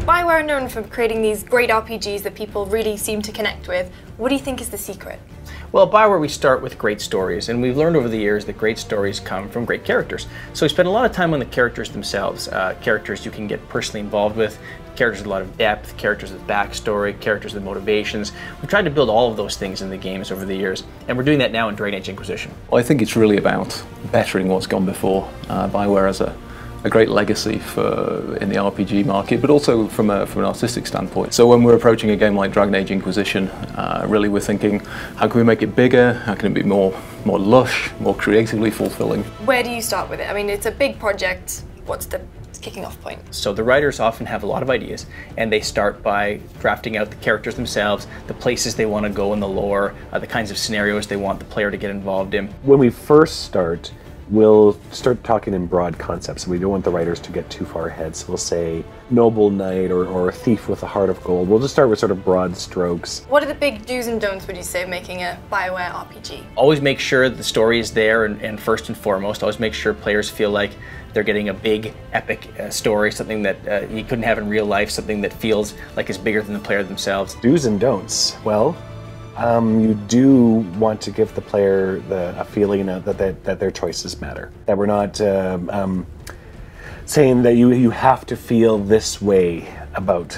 BioWare are known for creating these great RPGs that people really seem to connect with. What do you think is the secret? Well, at BioWare we start with great stories, and we've learned over the years that great stories come from great characters. So we spend a lot of time on the characters themselves, characters you can get personally involved with, characters with a lot of depth, characters with backstory, characters with motivations. We've tried to build all of those things in the games over the years, and we're doing that now in Dragon Age Inquisition. Well, I think it's really about bettering what's gone before. BioWare has a great legacy in the RPG market, but also from an artistic standpoint. So when we're approaching a game like Dragon Age Inquisition, really we're thinking, how can we make it bigger? How can it be more lush, more creatively fulfilling? Where do you start with it? I mean, it's a big project. What's the kicking off point? So the writers often have a lot of ideas, and they start by drafting out the characters themselves, the places they want to go in the lore, the kinds of scenarios they want the player to get involved in. When we first start, we'll start talking in broad concepts. We don't want the writers to get too far ahead, so we'll say noble knight or a thief with a heart of gold. We'll just start with sort of broad strokes. What are the big do's and don'ts, would you say, of making a BioWare RPG? Always make sure the story is there, and first and foremost, always make sure players feel like they're getting a big, epic story, something that you couldn't have in real life, something that feels like it's bigger than the player themselves. Do's and don'ts. Well, you do want to give the player a feeling that their choices matter. That we're not saying that you have to feel this way about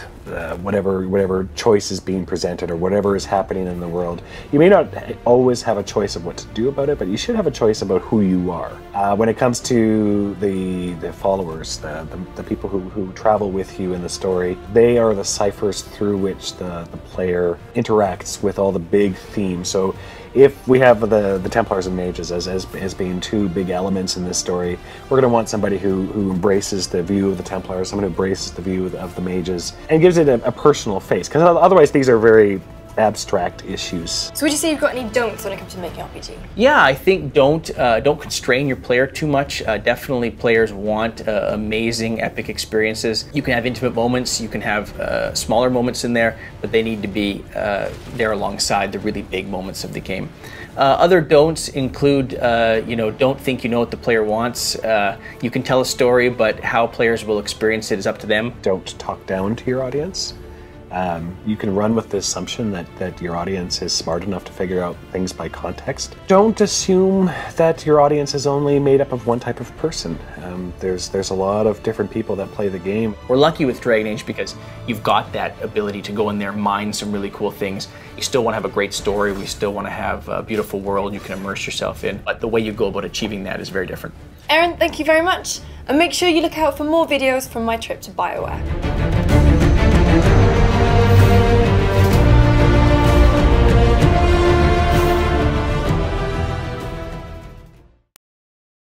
whatever choice is being presented or whatever is happening in the world. You may not always have a choice of what to do about it, but you should have a choice about who you are. When it comes to the followers, the people who travel with you in the story, they are the ciphers through which the player interacts with all the big themes. So if we have the Templars and Mages as being two big elements in this story, we're going to want somebody who embraces the view of the Templars, someone who embraces the view of the Mages, and gives it a personal face, because otherwise these are very abstract issues. So would you say you've got any don'ts when it comes to making RPG? Yeah, I think don't constrain your player too much. Definitely players want amazing, epic experiences. You can have intimate moments, you can have smaller moments in there, but they need to be there alongside the really big moments of the game. Other don'ts include, don't think you know what the player wants. You can tell a story, but how players will experience it is up to them. Don't talk down to your audience. You can run with the assumption that your audience is smart enough to figure out things by context. Don't assume that your audience is only made up of one type of person. There's a lot of different people that play the game. We're lucky with Dragon Age because you've got that ability to go in there and mine some really cool things. You still want to have a great story, we still want to have a beautiful world you can immerse yourself in, but the way you go about achieving that is very different. Aaron, thank you very much. And make sure you look out for more videos from my trip to BioWare.